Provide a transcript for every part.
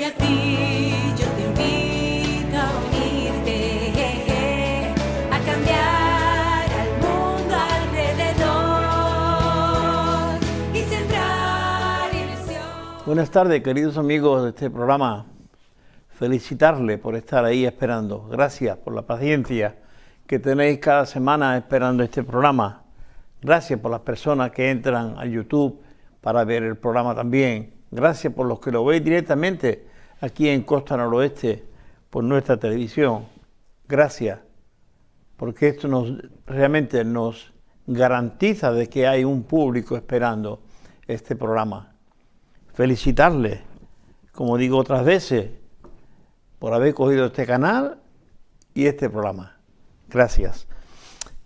a ti, yo te invito a unirte, a cambiar al mundo alrededor y sembrar ilusión. Buenas tardes, queridos amigos de este programa. Felicitarles por estar ahí esperando. Gracias por la paciencia que tenéis cada semana esperando este programa. Gracias por las personas que entran a YouTube para ver el programa también. Gracias por los que lo veis directamente aquí en Costa Noroeste por nuestra televisión. Gracias, porque esto realmente nos garantiza de que hay un público esperando este programa. Felicitarles, como digo otras veces, por haber cogido este canal y este programa. Gracias.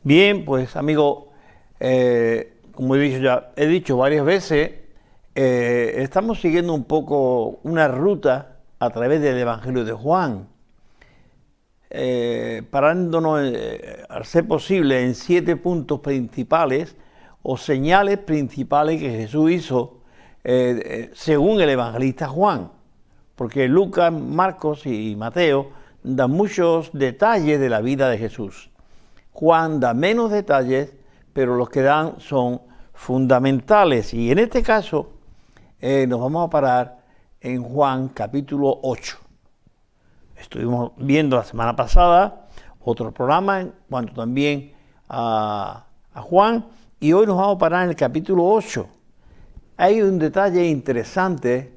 Bien, pues amigos, como he dicho varias veces, estamos siguiendo un poco una ruta a través del Evangelio de Juan, parándonos, al ser posible, en 7 puntos principales o señales principales que Jesús hizo según el evangelista Juan, porque Lucas, Marcos y Mateo dan muchos detalles de la vida de Jesús. Juan da menos detalles, pero los que dan son fundamentales. Y en este caso nos vamos a parar en Juan capítulo 8. Estuvimos viendo la semana pasada otro programa en cuanto también a Juan, y hoy nos vamos a parar en el capítulo 8. Hay un detalle interesante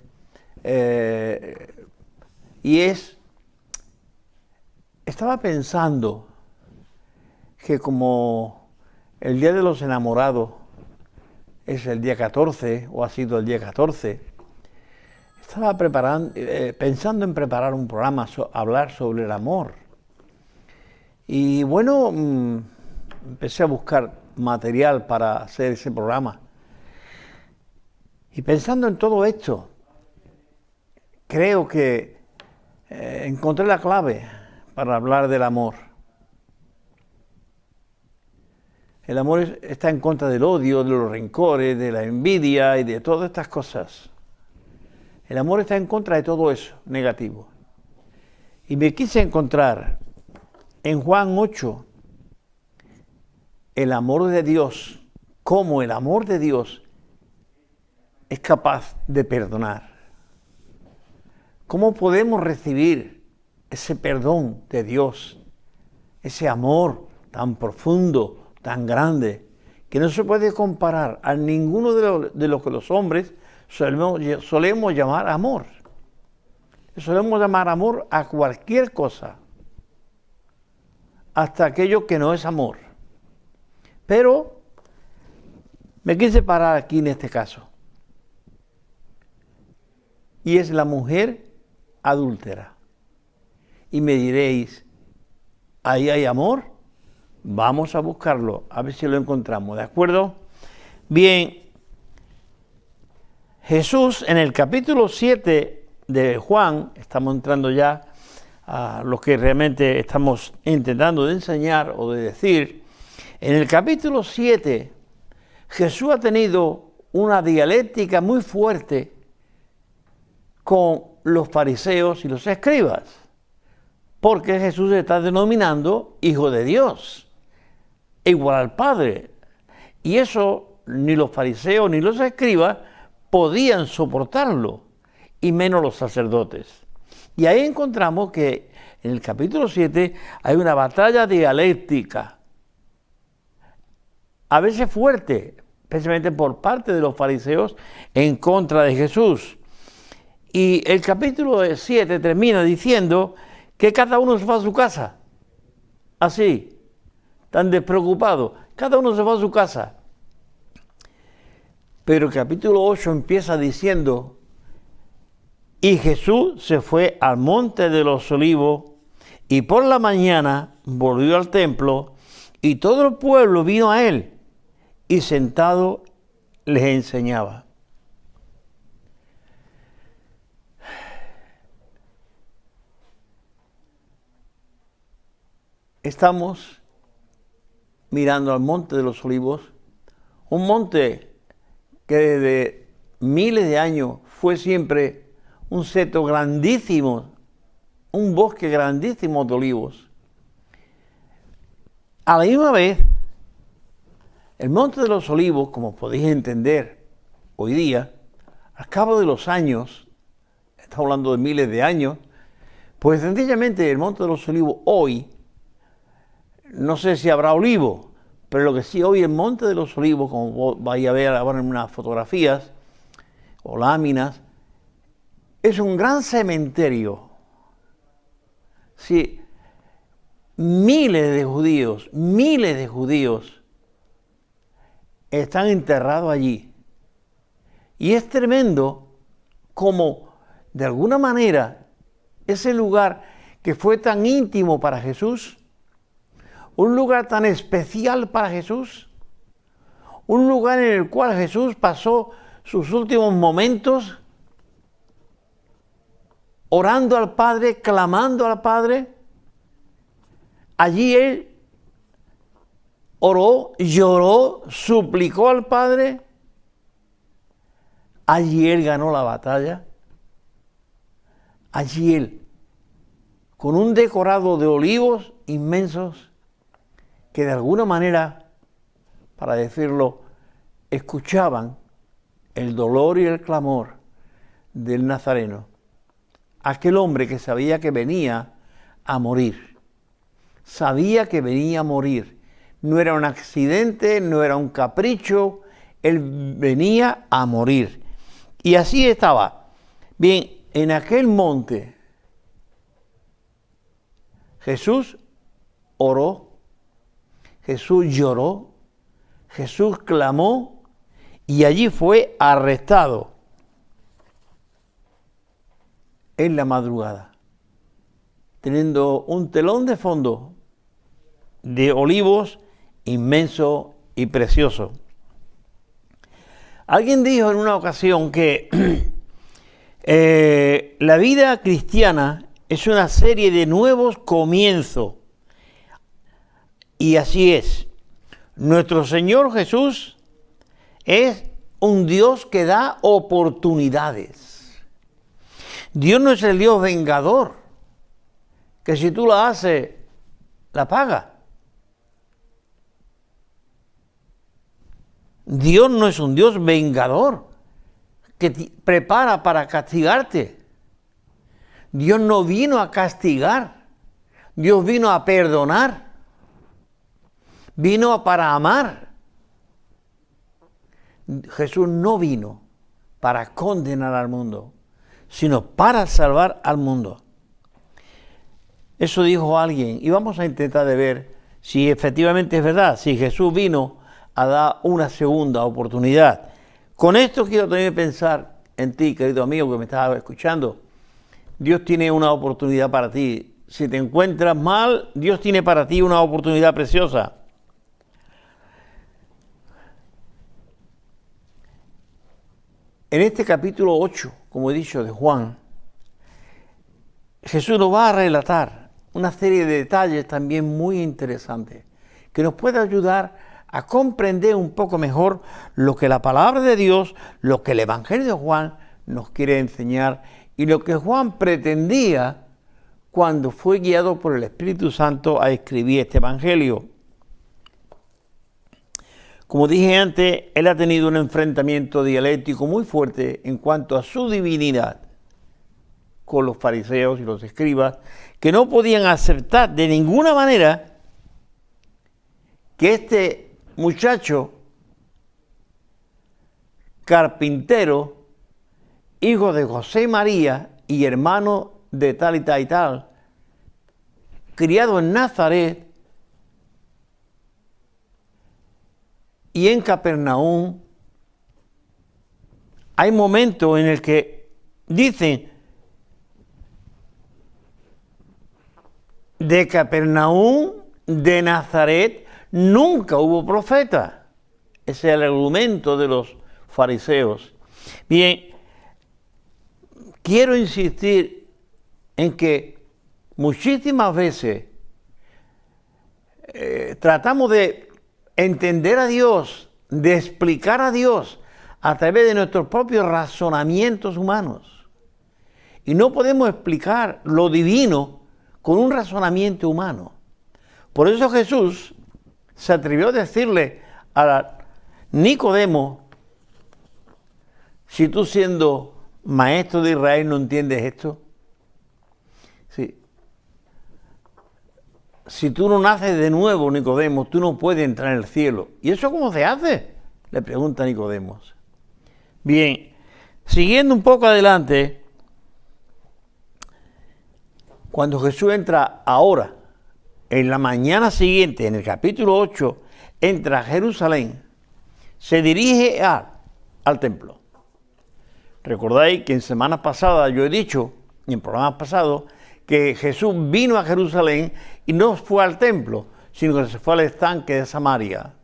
y estaba pensando que como el Día de los Enamorados es el día 14, o ha sido el día 14, estaba pensando en preparar un programa, hablar sobre el amor. Y bueno, empecé a buscar material para hacer ese programa. Y pensando en todo esto, creo que encontré la clave para hablar del amor. El amor está en contra del odio, de los rencores, de la envidia y de todas estas cosas. El amor está en contra de todo eso negativo. Y me quise encontrar en Juan 8 el amor de Dios, cómo el amor de Dios es capaz de perdonar. ¿Cómo podemos recibir ese perdón de Dios, ese amor tan profundo, tan grande, que no se puede comparar a ninguno de lo que los hombres solemos llamar amor? Solemos llamar amor a cualquier cosa, hasta aquello que no es amor. Pero me quise parar aquí en este caso, y es la mujer adúltera. Y me diréis, ¿ahí hay amor? Vamos a buscarlo, a ver si lo encontramos, ¿de acuerdo? Bien, Jesús en el capítulo 7 de Juan, estamos entrando ya a lo que realmente estamos intentando de enseñar o de decir. En el capítulo 7, Jesús ha tenido una dialéctica muy fuerte con los fariseos y los escribas, porque Jesús se está denominando Hijo de Dios, igual al Padre, y eso ni los fariseos ni los escribas podían soportarlo, y menos los sacerdotes. Y ahí encontramos que en el capítulo 7 hay una batalla dialéctica, a veces fuerte, especialmente por parte de los fariseos en contra de Jesús. Y el capítulo 7 termina diciendo que cada uno se va a su casa. Así, tan despreocupado. Cada uno se va a su casa. Pero el capítulo 8 empieza diciendo, y Jesús se fue al monte de los Olivos, y por la mañana volvió al templo, y todo el pueblo vino a él, y sentado les enseñaba. Estamos mirando al monte de los Olivos, un monte que desde miles de años fue siempre un seto grandísimo, un bosque grandísimo de olivos. A la misma vez, el Monte de los Olivos, como podéis entender hoy día, al cabo de los años, estamos hablando de miles de años, pues sencillamente el Monte de los Olivos hoy, no sé si habrá olivos, pero lo que sí hoy el Monte de los Olivos, como vais a ver ahora en unas fotografías o láminas, es un gran cementerio. Sí, miles de judíos están enterrados allí. Y es tremendo como, de alguna manera, ese lugar que fue tan íntimo para Jesús, un lugar tan especial para Jesús, un lugar en el cual Jesús pasó sus últimos momentos orando al Padre, clamando al Padre. Allí Él oró, lloró, suplicó al Padre. Allí Él ganó la batalla. Allí Él, con un decorado de olivos inmensos, que de alguna manera, para decirlo, escuchaban el dolor y el clamor del Nazareno, aquel hombre que sabía que venía a morir. Sabía que venía a morir. No era un accidente, no era un capricho, él venía a morir. Y así estaba. Bien, en aquel monte, Jesús oró, Jesús lloró, Jesús clamó y allí fue arrestado en la madrugada, teniendo un telón de fondo de olivos inmenso y precioso. Alguien dijo en una ocasión que la vida cristiana es una serie de nuevos comienzos. Y así es. Nuestro Señor Jesús es un Dios que da oportunidades. Dios no es el Dios vengador, que si tú la haces, la paga. Dios no es un Dios vengador, que te prepara para castigarte. Dios no vino a castigar, Dios vino a perdonar. Vino para amar. Jesús no vino para condenar al mundo, sino para salvar al mundo. Eso dijo alguien, y vamos a intentar de ver si efectivamente es verdad, si Jesús vino a dar una segunda oportunidad. Con esto quiero también pensar en ti, querido amigo que me estás escuchando. Dios tiene una oportunidad para ti. Si te encuentras mal, Dios tiene para ti una oportunidad preciosa. En este capítulo 8, como he dicho, de Juan, Jesús nos va a relatar una serie de detalles también muy interesantes que nos puede ayudar a comprender un poco mejor lo que la palabra de Dios, lo que el Evangelio de Juan nos quiere enseñar y lo que Juan pretendía cuando fue guiado por el Espíritu Santo a escribir este Evangelio. Como dije antes, él ha tenido un enfrentamiento dialéctico muy fuerte en cuanto a su divinidad con los fariseos y los escribas, que no podían aceptar de ninguna manera que este muchacho carpintero, hijo de José y María y hermano de tal y tal, criado en Nazaret, y en Capernaum, hay momentos en el que dicen, de Capernaum, de Nazaret, nunca hubo profeta. Ese es el argumento de los fariseos. Bien, quiero insistir en que muchísimas veces tratamos de entender a Dios, de explicar a Dios a través de nuestros propios razonamientos humanos. Y no podemos explicar lo divino con un razonamiento humano. Por eso Jesús se atrevió a decirle a Nicodemo, si tú siendo maestro de Israel no entiendes esto, si tú no naces de nuevo, Nicodemo, tú no puedes entrar en el cielo. ¿Y eso cómo se hace?, le pregunta Nicodemo. Bien, siguiendo un poco adelante, cuando Jesús entra ahora, en la mañana siguiente, en el capítulo 8, entra a Jerusalén, se dirige al templo. Recordáis que en semanas pasadas yo he dicho, y en programas pasados, que Jesús vino a Jerusalén y no fue al templo, sino que se fue al estanque de Samaria.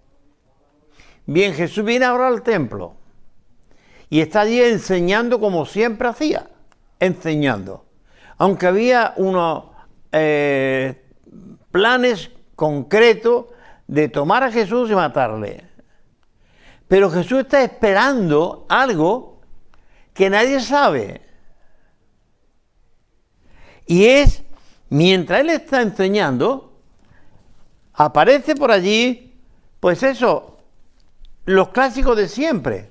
Bien, Jesús viene ahora al templo y está allí enseñando como siempre hacía, enseñando. Aunque había unos planes concretos de tomar a Jesús y matarle. Pero Jesús está esperando algo que nadie sabe. Y es, mientras él está enseñando, aparece por allí, pues eso, los clásicos de siempre,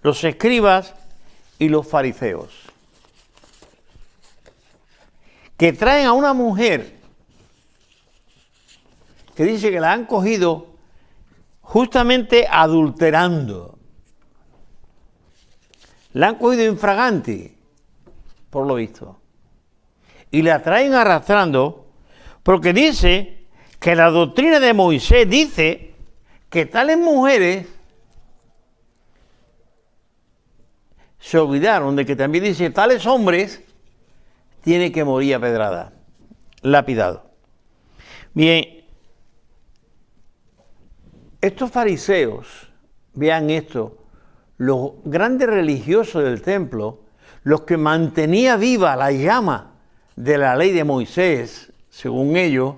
los escribas y los fariseos, que traen a una mujer que dice que la han cogido justamente adulterando. La han cogido infraganti, por lo visto. Y la traen arrastrando porque dice que la doctrina de Moisés dice que tales mujeres se olvidaron de que también dice tales hombres tienen que morir a pedrada, lapidado. Bien, estos fariseos, vean esto, los grandes religiosos del templo, los que mantenía viva la llama de la ley de Moisés, según ellos,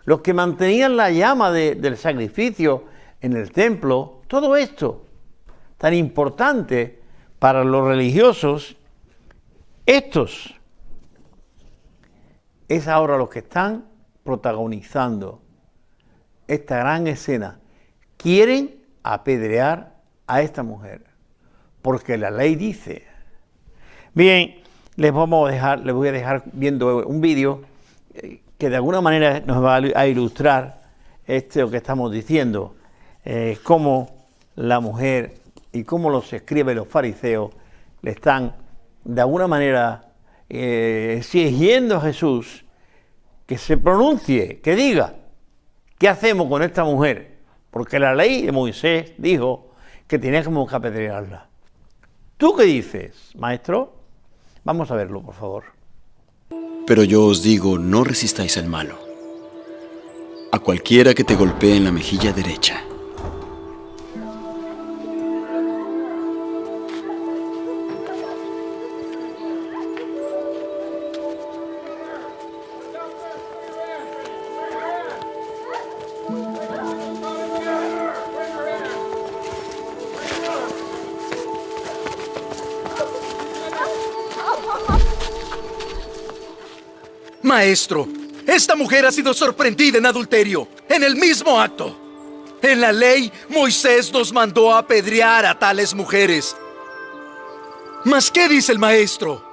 los que mantenían la llama del sacrificio en el templo, todo esto tan importante para los religiosos, estos es ahora los que están protagonizando esta gran escena. Quieren apedrear a esta mujer, porque la ley dice. Bien, les voy a dejar viendo un vídeo que de alguna manera nos va a ilustrar lo que estamos diciendo, cómo la mujer y cómo los escribas y los fariseos le están de alguna manera exigiendo a Jesús que se pronuncie, que diga, ¿qué hacemos con esta mujer? Porque la ley de Moisés dijo que teníamos que apedrearla. ¿Tú qué dices, maestro? Vamos a verlo, por favor. Pero yo os digo, no resistáis al malo. A cualquiera que te golpee en la mejilla derecha. Maestro, esta mujer ha sido sorprendida en adulterio, en el mismo acto. En la ley, Moisés nos mandó a apedrear a tales mujeres. ¿Mas qué dice el maestro?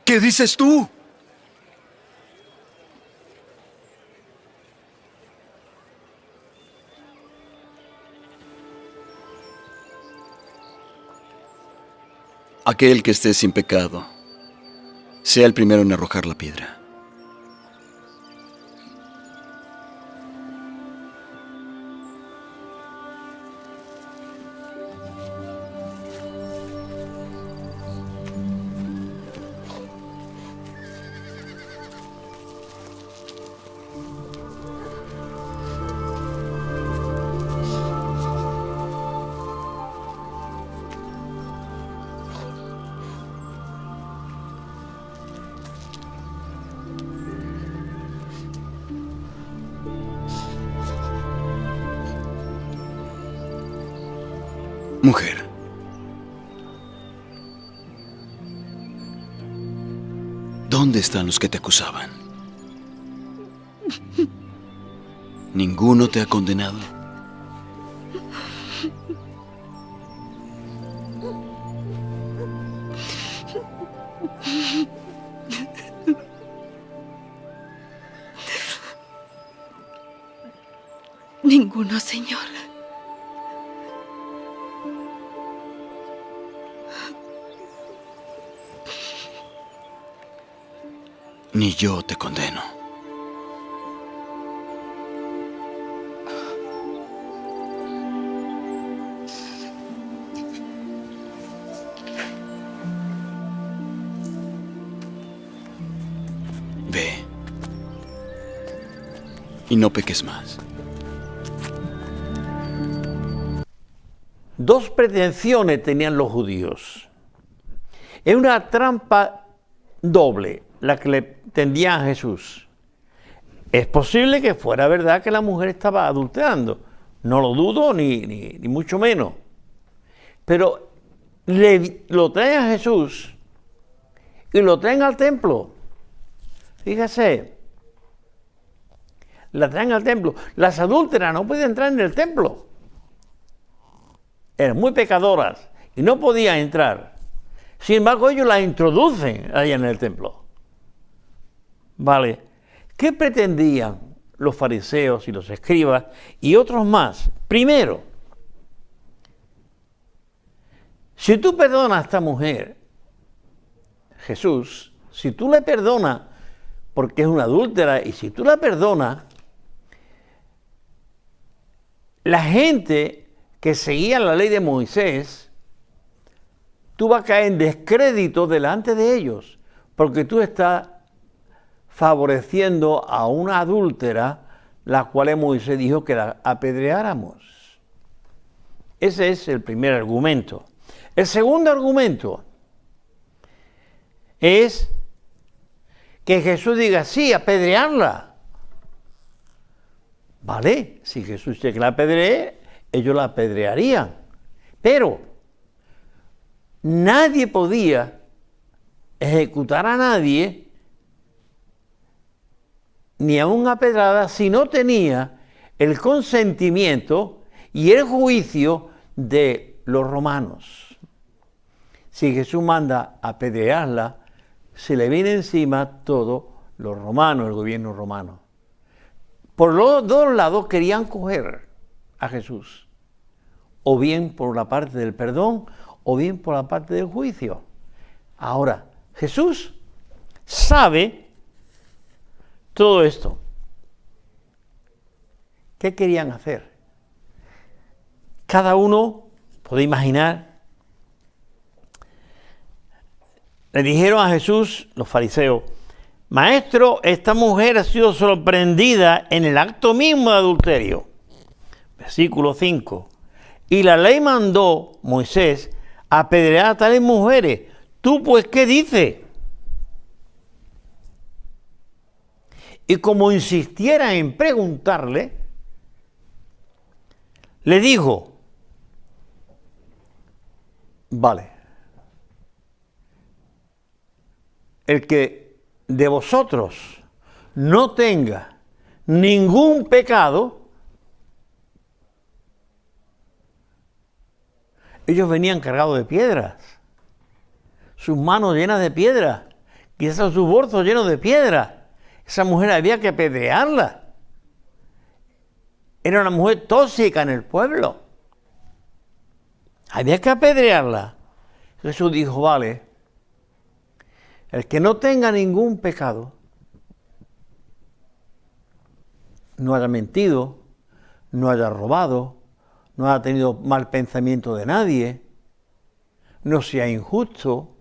¿Qué dices tú? Aquel que esté sin pecado, sea el primero en arrojar la piedra. Mujer, ¿dónde están los que te acusaban? ¿Ninguno te ha condenado? Ninguno, Señor. Ni yo te condeno. Ve y no peques más. Dos pretensiones tenían los judíos. Es una trampa doble la que le tendían a Jesús. Es posible que fuera verdad que la mujer estaba adulterando. No lo dudo, ni mucho menos. Pero lo traen a Jesús y lo traen al templo. Fíjese, la traen al templo. Las adúlteras no pueden entrar en el templo. Eran muy pecadoras y no podían entrar. Sin embargo, ellos la introducen allá en el templo. Vale. ¿Qué pretendían los fariseos y los escribas y otros más? Primero, si tú perdonas a esta mujer, Jesús, si tú le perdonas porque es una adúltera y si tú la perdonas, la gente que seguía la ley de Moisés, tú vas a caer en descrédito delante de ellos, porque tú estás favoreciendo a una adúltera, la cual Moisés dijo que la apedreáramos. Ese es el primer argumento. El segundo argumento es que Jesús diga, sí, apedrearla. Vale, si Jesús dice que la apedree, ellos la apedrearían. Pero nadie podía ejecutar a nadie, ni a una pedrada, si no tenía el consentimiento y el juicio de los romanos. Si Jesús manda apedrearla, se le viene encima todo los romanos, el gobierno romano. Por los dos lados querían coger a Jesús, o bien por la parte del perdón, o bien por la parte del juicio. Ahora, Jesús sabe todo esto. ¿Qué querían hacer? Cada uno puede imaginar. Le dijeron a Jesús, los fariseos, Maestro, esta mujer ha sido sorprendida en el acto mismo de adulterio. Versículo 5. Y la ley mandó, Moisés, apedrear a tales mujeres. ¿Tú pues qué dices? Y como insistiera en preguntarle, le dijo, vale, el que de vosotros no tenga ningún pecado. Ellos venían cargados de piedras, sus manos llenas de piedras, quizás sus bolsos llenos de piedras. Esa mujer había que apedrearla. Era una mujer tóxica en el pueblo. Había que apedrearla. Jesús dijo, vale, el que no tenga ningún pecado, no haya mentido, no haya robado, no haya tenido mal pensamiento de nadie, no sea injusto,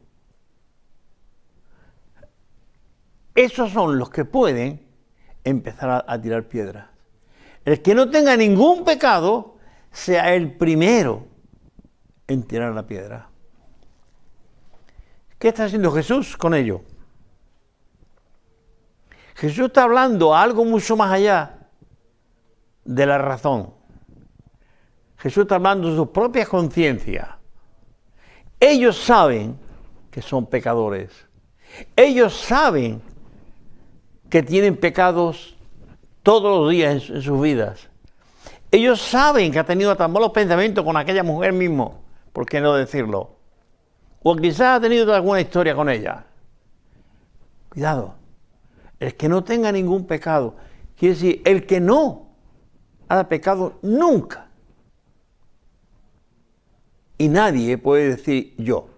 esos son los que pueden empezar a tirar piedras. El que no tenga ningún pecado, sea el primero en tirar la piedra. ¿Qué está haciendo Jesús con ello? Jesús está hablando algo mucho más allá de la razón. Jesús está hablando de sus propias conciencias. Ellos saben que son pecadores. Ellos saben que tienen pecados todos los días en sus vidas. Ellos saben que ha tenido tan malos pensamientos con aquella mujer mismo, ¿por qué no decirlo? O quizás ha tenido alguna historia con ella. Cuidado, el que no tenga ningún pecado, quiere decir, el que no haga pecado nunca. Y nadie puede decir yo,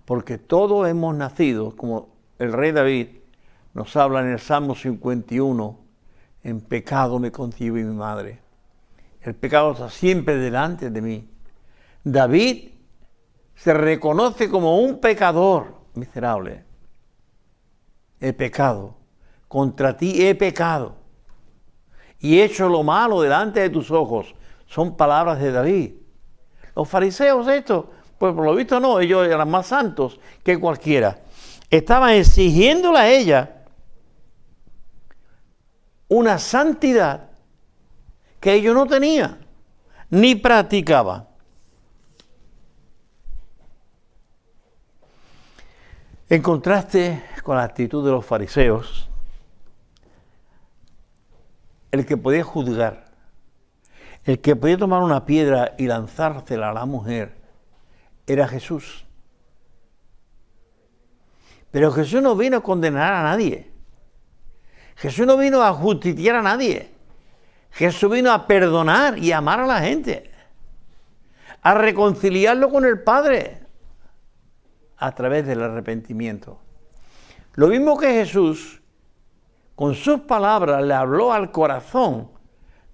porque todos hemos nacido, como el rey David nos habla en el Salmo 51, en pecado me concibió mi madre. El pecado está siempre delante de mí. David se reconoce como un pecador miserable. He pecado, contra ti he pecado y he hecho lo malo delante de tus ojos. Son palabras de David. Los fariseos estos, pues por lo visto no, ellos eran más santos que cualquiera. Estaban exigiéndole a ella una santidad que ellos no tenían, ni practicaban. En contraste con la actitud de los fariseos, el que podía juzgar, el que podía tomar una piedra y lanzársela a la mujer, era Jesús. Pero Jesús no vino a condenar a nadie. Jesús no vino a justiciar a nadie. Jesús vino a perdonar y amar a la gente, a reconciliarlo con el Padre a través del arrepentimiento. Lo mismo que Jesús, con sus palabras, le habló al corazón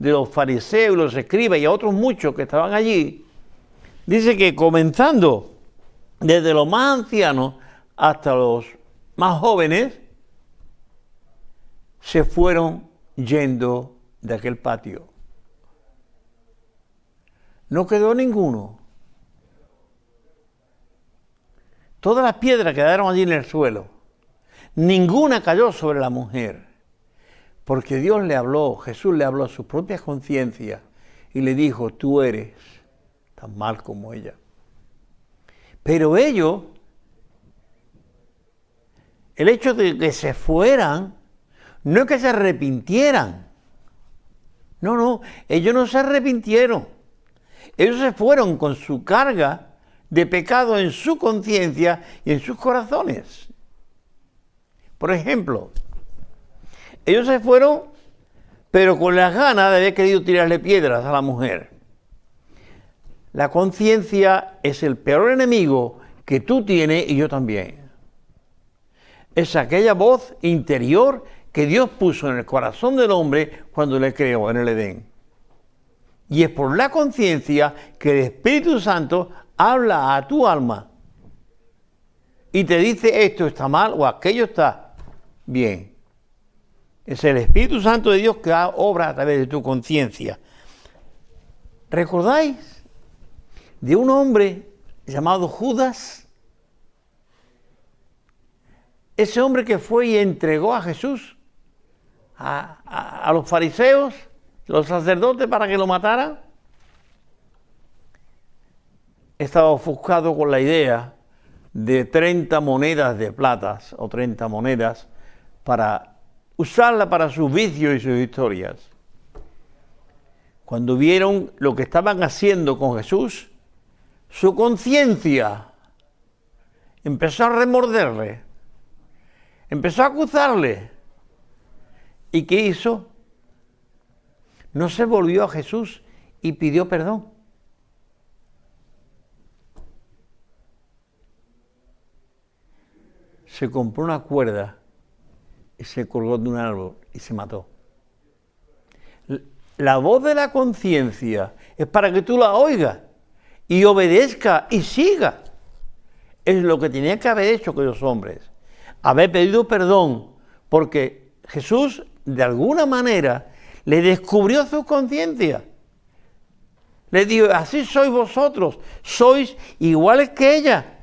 de los fariseos y los escribas y a otros muchos que estaban allí, dice que comenzando desde los más ancianos hasta los más jóvenes, se fueron yendo de aquel patio. No quedó ninguno. Todas las piedras quedaron allí en el suelo. Ninguna cayó sobre la mujer. Porque Dios le habló, Jesús le habló a su propia conciencia y le dijo, tú eres tan mal como ella. Pero ellos, el hecho de que se fueran, no es que se arrepintieran. No, ellos no se arrepintieron. Ellos se fueron con su carga de pecado en su conciencia y en sus corazones. Por ejemplo, ellos se fueron, pero con las ganas de haber querido tirarle piedras a la mujer. La conciencia es el peor enemigo que tú tienes y yo también. Es aquella voz interior que Dios puso en el corazón del hombre cuando le creó en el Edén. Y es por la conciencia que el Espíritu Santo habla a tu alma y te dice esto está mal o aquello está bien. Es el Espíritu Santo de Dios que obra a través de tu conciencia. ¿Recordáis de un hombre llamado Judas? Ese hombre que fue y entregó a Jesús a los fariseos, los sacerdotes para que lo mataran. Estaba ofuscado con la idea de 30 monedas de plata o 30 monedas para usarla para sus vicios y sus historias. Cuando vieron lo que estaban haciendo con Jesús, su conciencia empezó a remorderle, empezó a acusarle. ¿Y qué hizo? No se volvió a Jesús y pidió perdón. Se compró una cuerda y se colgó de un árbol y se mató. La voz de la conciencia es para que tú la oigas y obedezca y siga. Es lo que tenía que haber hecho aquellos hombres. Haber pedido perdón, porque Jesús de alguna manera le descubrió su conciencia. Le dijo, así sois vosotros, sois iguales que ella.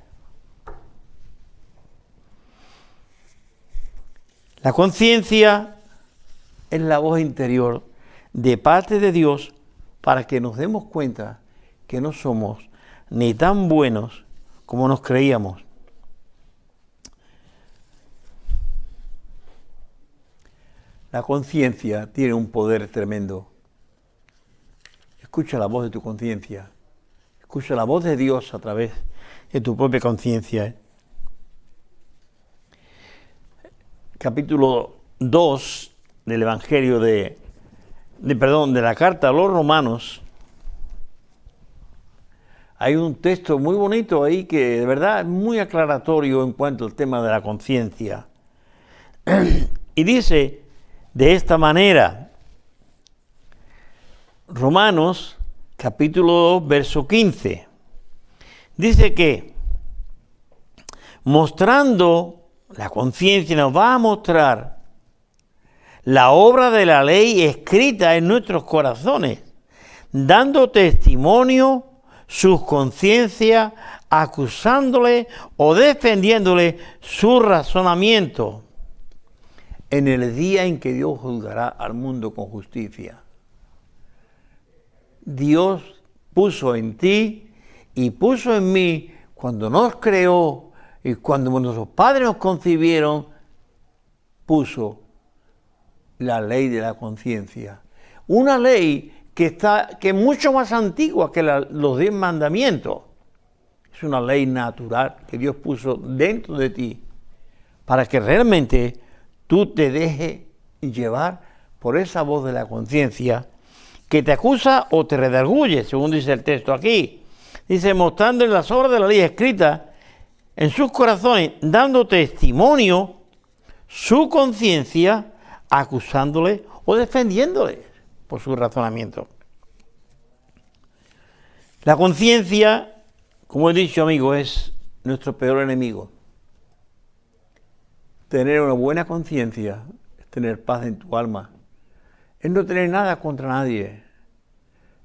La conciencia es la voz interior de parte de Dios para que nos demos cuenta que no somos ni tan buenos como nos creíamos. La conciencia tiene un poder tremendo. Escucha la voz de tu conciencia. Escucha la voz de Dios a través de tu propia conciencia. Capítulo 2 del Evangelio de la carta a los Romanos. Hay un texto muy bonito ahí que de verdad es muy aclaratorio en cuanto al tema de la conciencia. Y dice de esta manera, Romanos capítulo 2, verso 15, dice que mostrando la conciencia nos va a mostrar la obra de la ley escrita en nuestros corazones, dando testimonio sus conciencias, acusándole o defendiéndole su razonamiento en el día en que Dios juzgará al mundo con justicia. Dios puso en ti y puso en mí, cuando nos creó y cuando nuestros padres nos concibieron, puso la ley de la conciencia. Una ley que es mucho más antigua que los 10 mandamientos. Es una ley natural que Dios puso dentro de ti para que realmente tú te dejes llevar por esa voz de la conciencia que te acusa o te redarguye, según dice el texto aquí. Dice, mostrando en las obras de la ley escritas en sus corazones, dando testimonio su conciencia, acusándole o defendiéndole por su razonamiento. La conciencia, como he dicho, amigo, es nuestro peor enemigo. Tener una buena conciencia es tener paz en tu alma. Es no tener nada contra nadie.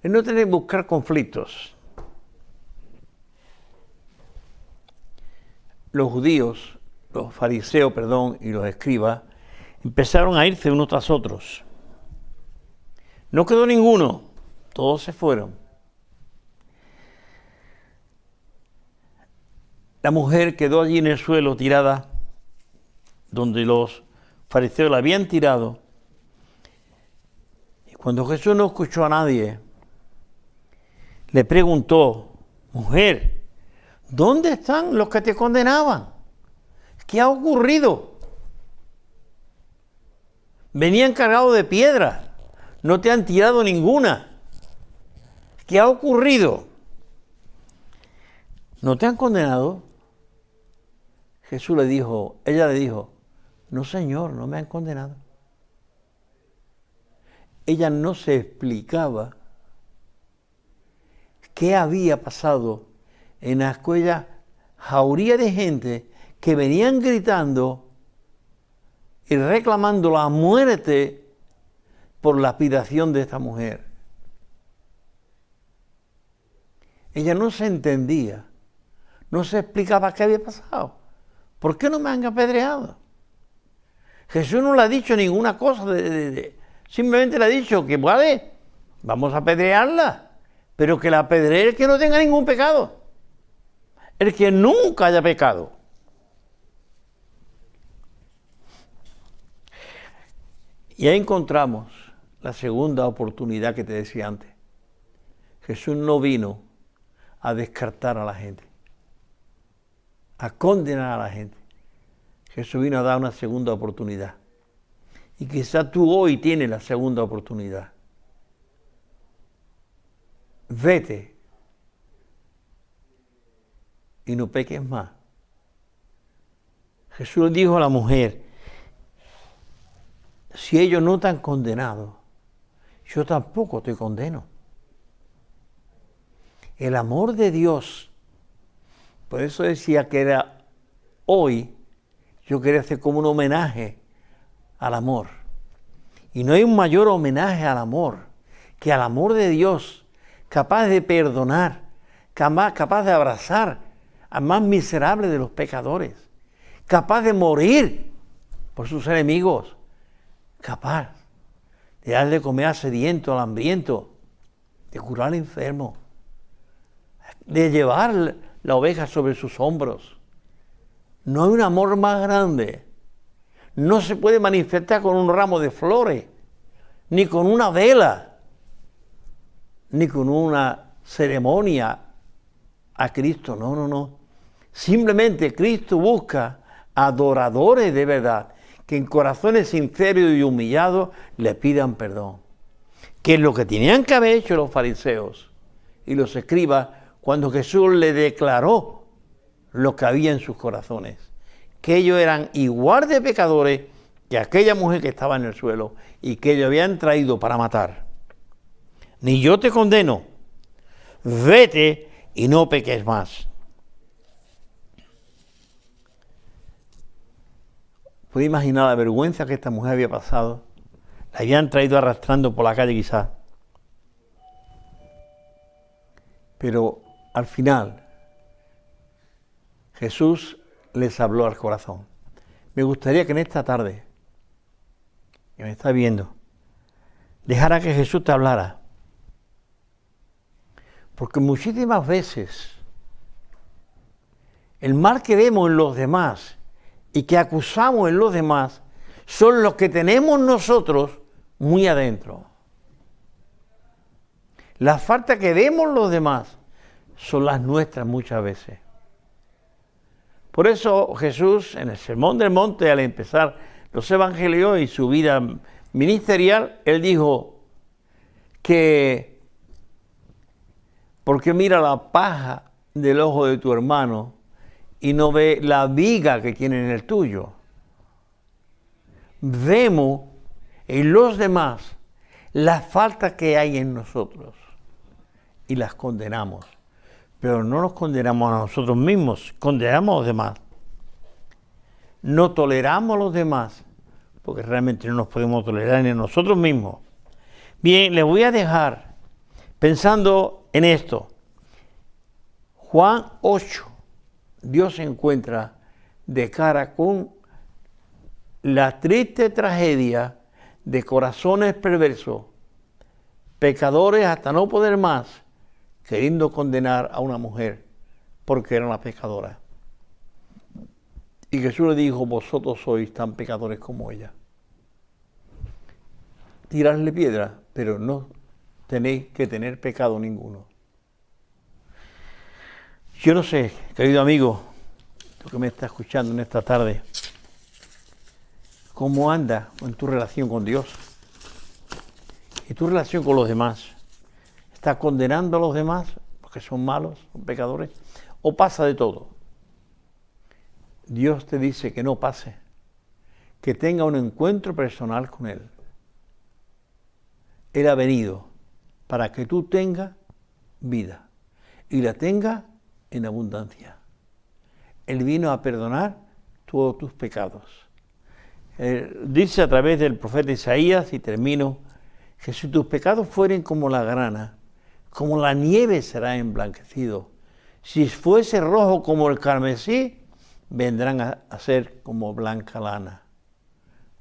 Es no tener que buscar conflictos. Los judíos, los fariseos, y los escribas, empezaron a irse unos tras otros. No quedó ninguno, todos se fueron. La mujer quedó allí en el suelo tirada, donde los fariseos la habían tirado. Y cuando Jesús no escuchó a nadie, le preguntó, mujer, ¿dónde están los que te condenaban? ¿Qué ha ocurrido? Venían cargados de piedras, no te han tirado ninguna. ¿Qué ha ocurrido? ¿No te han condenado? Ella le dijo, no señor, no me han condenado. Ella no se explicaba qué había pasado en aquella jauría de gente que venían gritando y reclamando la muerte por la lapidación de esta mujer. Ella no se entendía, no se explicaba qué había pasado. ¿Por qué no me han apedreado? Jesús no le ha dicho ninguna cosa, simplemente le ha dicho que vale, vamos a apedrearla, pero que la apedree el que no tenga ningún pecado, el que nunca haya pecado. Y ahí encontramos la segunda oportunidad que te decía antes. Jesús no vino a descartar a la gente, a condenar a la gente. Jesús vino a dar una segunda oportunidad. Y quizás tú hoy tienes la segunda oportunidad. Vete y no peques más. Jesús le dijo a la mujer, si ellos no te han condenado, yo tampoco te condeno. El amor de Dios, por eso decía que era hoy, yo quería hacer como un homenaje al amor. Y no hay un mayor homenaje al amor que al amor de Dios, capaz de perdonar, capaz de abrazar al más miserable de los pecadores, capaz de morir por sus enemigos, capaz de darle de comer al sediento, al hambriento, de curar al enfermo, de llevar la oveja sobre sus hombros. No hay un amor más grande. No se puede manifestar con un ramo de flores, ni con una vela, ni con una ceremonia a Cristo. No, no, no. Simplemente Cristo busca adoradores de verdad, que en corazones sinceros y humillados le pidan perdón. Que es lo que tenían que haber hecho los fariseos y los escribas cuando Jesús le declaró lo que había en sus corazones, que ellos eran igual de pecadores que aquella mujer que estaba en el suelo y que ellos habían traído para matar. Ni yo te condeno, vete y no peques más. ¿Puede imaginar la vergüenza que esta mujer había pasado? La habían traído arrastrando por la calle quizás. Pero al final, Jesús les habló al corazón. Me gustaría que en esta tarde, que me está viendo, dejara que Jesús te hablara. Porque muchísimas veces el mal que vemos en los demás y que acusamos en los demás son los que tenemos nosotros muy adentro. Las faltas que vemos los demás son las nuestras muchas veces. Por eso Jesús, en el Sermón del Monte, al empezar los evangelios y su vida ministerial, él dijo que porque mira la paja del ojo de tu hermano y no ve la viga que tiene en el tuyo. Vemos en los demás las faltas que hay en nosotros y las condenamos. Pero no nos condenamos a nosotros mismos, condenamos a los demás. No toleramos a los demás, porque realmente no nos podemos tolerar ni a nosotros mismos. Bien, les voy a dejar pensando en esto. Juan 8, Dios se encuentra de cara con la triste tragedia de corazones perversos, pecadores hasta no poder más, queriendo condenar a una mujer porque era una pecadora. Y Jesús le dijo, vosotros sois tan pecadores como ella. Tirarle piedra, pero no tenéis que tener pecado ninguno. Yo no sé, querido amigo, tú que me estás escuchando en esta tarde, cómo anda en tu relación con Dios y tu relación con los demás. ¿Estás condenando a los demás porque son malos, son pecadores? ¿O pasa de todo? Dios te dice que no pase, que tenga un encuentro personal con Él. Él ha venido para que tú tengas vida y la tengas en abundancia. Él vino a perdonar todos tus pecados. Dice a través del profeta Isaías, y termino, que si tus pecados fueren como la grana, como la nieve será emblanquecido. Si fuese rojo como el carmesí, vendrán a ser como blanca lana.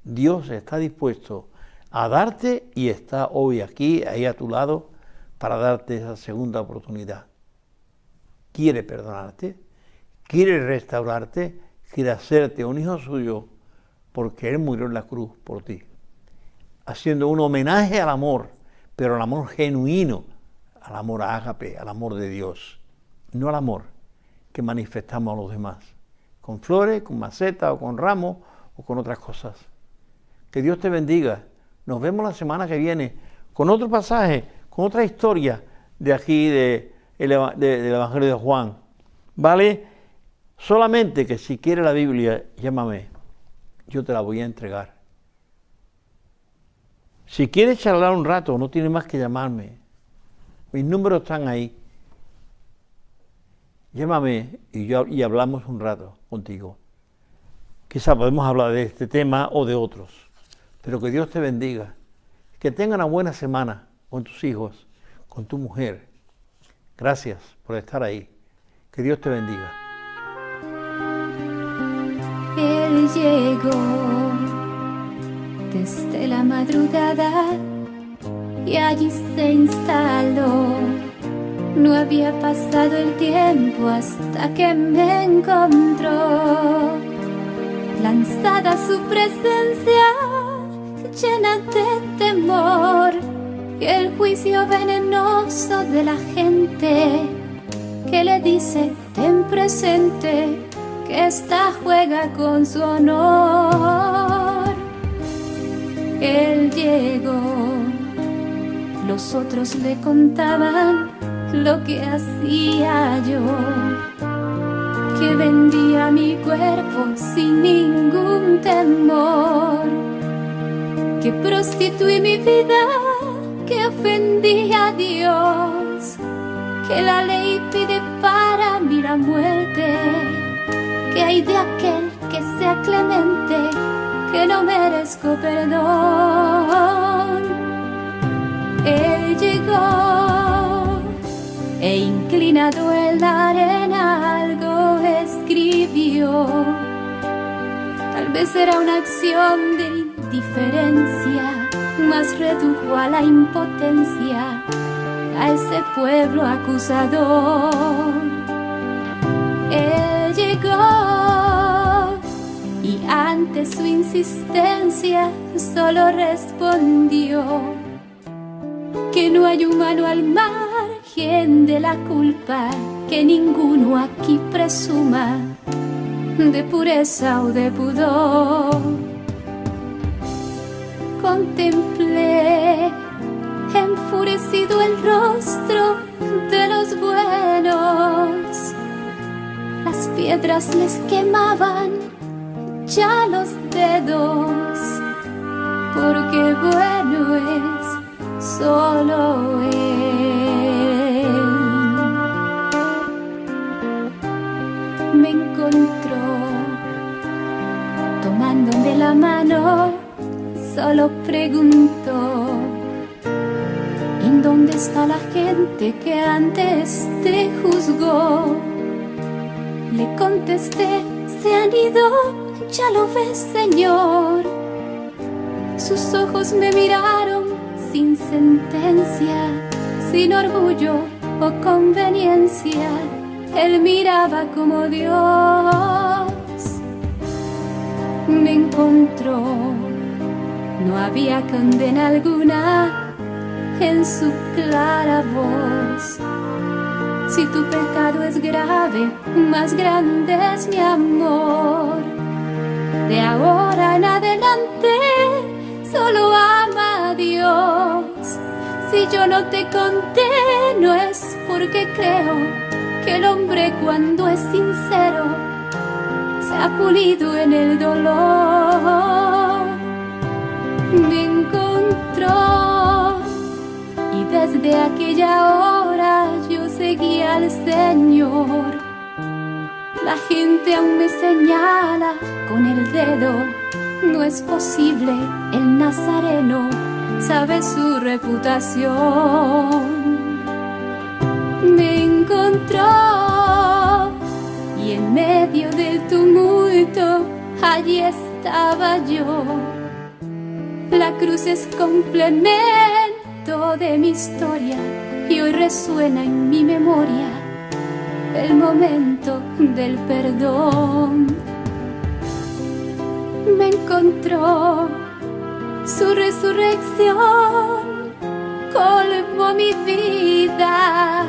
Dios está dispuesto a darte y está hoy aquí, ahí a tu lado, para darte esa segunda oportunidad. Quiere perdonarte, quiere restaurarte, quiere hacerte un hijo suyo, porque Él murió en la cruz por ti, haciendo un homenaje al amor, pero al amor genuino, al amor ágape, al amor de Dios, no al amor que manifestamos a los demás, con flores, con macetas o con ramos o con otras cosas. Que Dios te bendiga. Nos vemos la semana que viene con otro pasaje, con otra historia de aquí del Evangelio de Juan. ¿Vale? Solamente que si quieres la Biblia, llámame. Yo te la voy a entregar. Si quieres charlar un rato, no tienes más que llamarme. Mis números están ahí. Llámame y hablamos un rato contigo. Quizá podemos hablar de este tema o de otros. Pero que Dios te bendiga. Que tenga una buena semana con tus hijos, con tu mujer. Gracias por estar ahí. Que Dios te bendiga. Él llegó desde la madrugada y allí se instaló. No había pasado el tiempo hasta que me encontró. Lanzada a su presencia, llena de temor, y el juicio venenoso de la gente que le dice: ten presente que esta juega con su honor. Él llegó, los otros le contaban lo que hacía yo, que vendía mi cuerpo sin ningún temor, que prostituí mi vida, que ofendí a Dios, que la ley pide para mí la muerte, que hay de aquel que sea clemente, que no merezco perdón. Él llegó e inclinado en la arena algo escribió. Tal vez era una acción de indiferencia, mas redujo a la impotencia a ese pueblo acusador. Él llegó y ante su insistencia solo respondió que no hay humano al margen de la culpa, que ninguno aquí presuma de pureza o de pudor. Contemplé enfurecido el rostro de los buenos, las piedras les quemaban ya los dedos, porque bueno es solo él. Me encontró tomándome la mano, solo preguntó: ¿en dónde está la gente que antes te juzgó? Le contesté: se han ido, ya lo ves, Señor. Sus ojos me miraron sin sentencia, sin orgullo o conveniencia. Él miraba como Dios. Me encontró, no había condena alguna en su clara voz. Si tu pecado es grave, más grande es mi amor. De ahora en adelante solo ama a Dios. Si yo no te conté, no es porque creo que el hombre, cuando es sincero, se ha pulido en el dolor. Me encontró y desde aquella hora yo seguí al Señor. La gente aún me señala con el dedo: no es posible, el nazareno sabe su reputación. Me encontró y en medio del tumulto allí estaba yo. La cruz es complemento de mi historia y hoy resuena en mi memoria el momento del perdón. Me encontró, su resurrección colmó mi vida.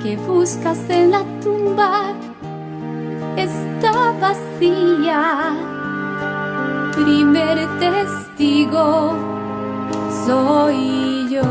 Que buscas en la tumba está vacía. Primer testigo soy yo.